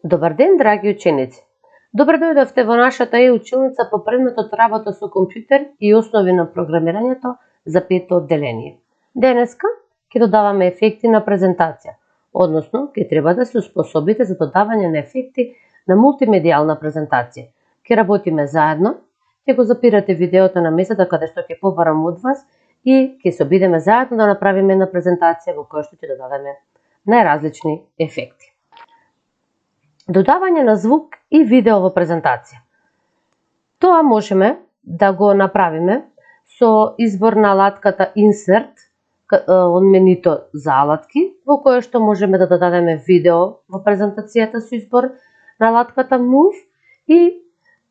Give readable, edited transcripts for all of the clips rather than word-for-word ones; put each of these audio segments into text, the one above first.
Добар ден, драги ученици! Добре дојдовте во нашата училница по предметот работа со компјутер и основи на програмирањето за 5-то одделение. Денеска ќе додаваме ефекти на презентација, односно ќе треба да се успособите за додавање на ефекти на мултимедијална презентација. Ќе работиме заедно, ќе го запирате видеото на местото каде што ќе побарам од вас и ќе се обидеме заедно да направиме една презентација во која што ќе додадеме најразлични ефекти. Додавање на звук и видео во презентација. Тоа можеме да го направиме со избор на алатката Insert од менито за алатки, во кое што можеме да додадеме видео во презентацијата со избор на алатката Move и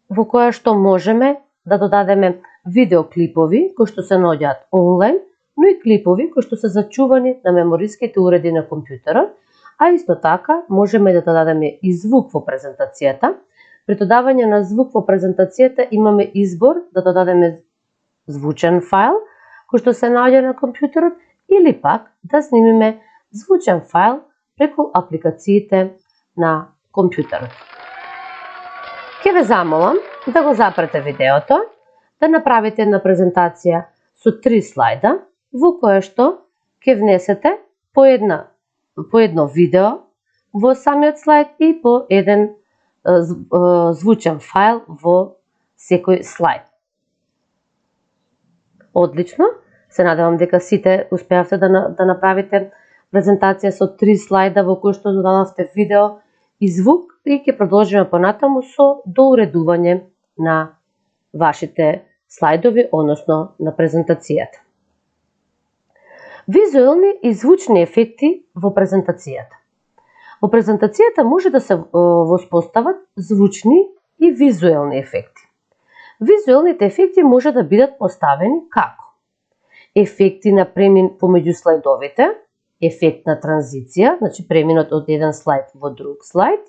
во која што можеме да додадеме видеоклипови кои што се наоѓаат онлайн, но и клипови кои што се зачувани на мемориските уреди на компјутерот, а исто така можеме да додадеме и звук во презентацијата. При додавање на звук во презентацијата имаме избор да додадеме звучен файл кој што се наоѓа на компјутерот или пак да снимиме звучен файл преку апликациите на компјутерот. Ќе ве замолам да го запрете видеото, да направите една презентација со 3 слайда во кое што ќе внесете по едно видео во самиот слайд и по еден звучен файл во секој слайд. Одлично, се надевам дека сите успеавте да направите презентација со 3 слайда во кој што додадовте видео и звук и ќе продолжиме понатаму со доуредување на вашите слайдови, односно на презентацијата. Визуелни и звучни ефекти во презентацијата. Во презентацијата може да се воспостават звучни и визуелни ефекти. Визуелните ефекти може да бидат поставени како ефекти на премин помеѓу слайдовите, ефект на транзиција, значи преминот од еден слайд во друг слайд,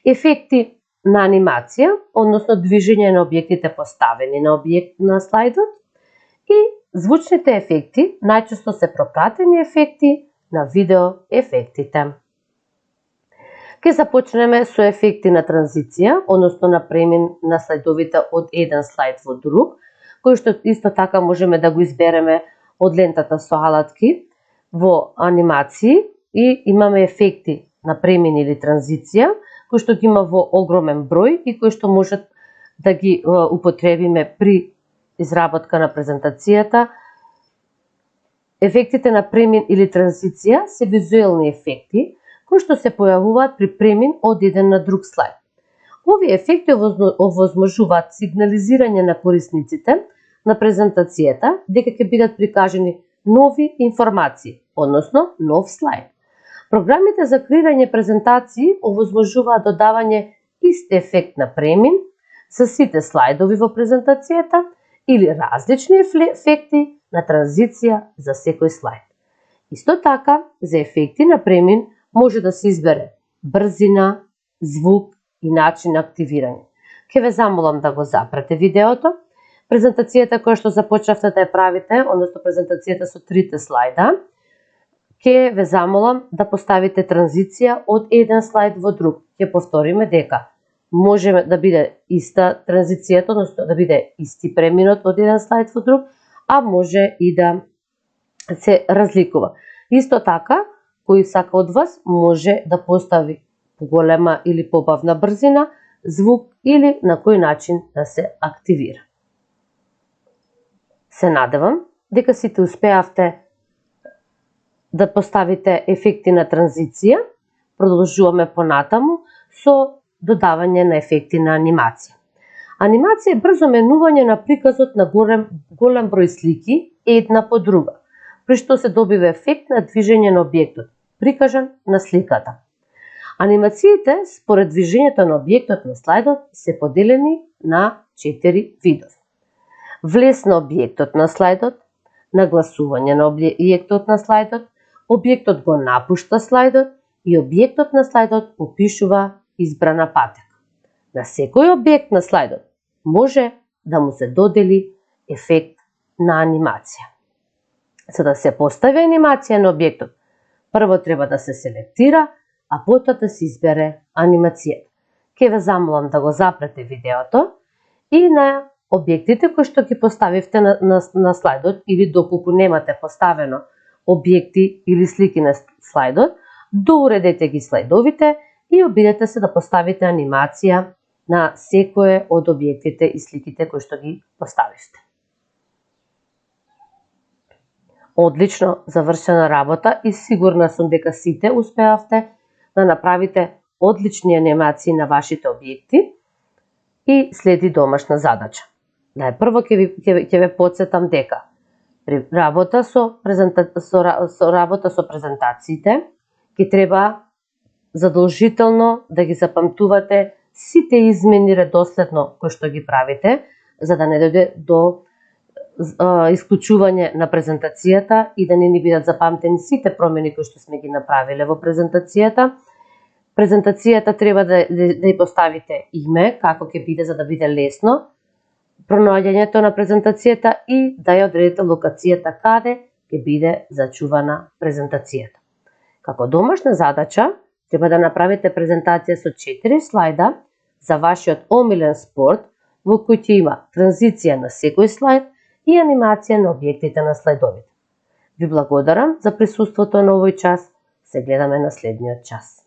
ефекти на анимација, односно движење на објектите поставени на објект на слайдот и звучните ефекти најчесто се пропратени ефекти на видео ефектите. Ке започнеме со ефекти на транзиција, односно на премин на слайдовите од еден слайд во друг, кој што исто така можеме да го избереме од лентата со алатки во анимации и имаме ефекти на премин или транзиција, кој што ги има во огромен број и кој што можат да ги употребиме при изработка на презентацијата. Ефектите на премин или транзиција се визуелни ефекти кои што се појавуваат при премин од еден на друг слайд. Овие ефекти овозможуваат сигнализирање на корисниците на презентацијата дека ќе бидат прикажани нови информации, односно нов слайд. Програмите за креирање презентации овозможуваат додавање ист ефект на премин со сите слайдови во презентацијата или различни ефекти на транзиција за секој слайд. Исто така, за ефекти на премин може да се избере брзина, звук и начин на активирање. Ке ве замолам да го запрете видеото. Презентацијата која што започнавте да ја правите, односно презентацијата со 3 слайда, ке ве замолам да поставите транзиција од еден слайд во друг. Ќе повториме дека може да биде иста транзицијата, односно да биде исти преминот од еден слайд во друг, а може и да се разликува. Исто така, кој сака од вас може да постави поголема или побавна брзина, звук или на кој начин да се активира. Се надевам дека сите успеавте да поставите ефекти на транзиција. Продолжуваме понатаму со додавање на ефекти на анимација. Анимација е брзо менување на приказот на голем број слики една по друга, при што се добива ефект на движење на објектот, прикажан на сликата. Анимациите според движењето на објектот на слайдот се поделени на 4 видови. Влез на објектот на слайдот, нагласување на објектот на слайдот, објектот го напушта слайдот и објектот на слайдот опишува избрана патека. На секој објект на слайдот може да му се додели ефект на анимација. За да се постави анимација на објектот, прво треба да се селектира а потоа да се избере анимацијата. Ке ве замолам да го запрете видеото и на објектите кои што ги поставивте на слайдот или доколку немате поставено објекти или слики на слайдот, доуредете ги слайдовите и обидете се да поставите анимација на секое од објектите и сликите кои што ги поставивте. Одлично завршена работа и сигурна сум дека сите успеавте да направите одлични анимации на вашите објекти и следи домашна задача. Најпрво ќе ве потсетам дека при работа со презентациите ќе треба задолжително да ги запамтувате сите измени редоследно кои што ги правите, за да не дојде до исклучување на презентацијата и да не ни бидат запамтени сите промени кои што сме ги направиле во презентацијата. Презентацијата треба да ја поставите име, како ќе биде за да биде лесно пронаоѓањето на презентацијата и да ја одредите локацијата каде ќе биде зачувана презентацијата. Како домашна задача треба да направите презентација со 4 слайда за вашиот омилен спорт, во кој ќе има транзиција на секој слайд и анимација на објектите на слайдовите. Ви благодарам за присуството на овој час. Се гледаме на следниот час.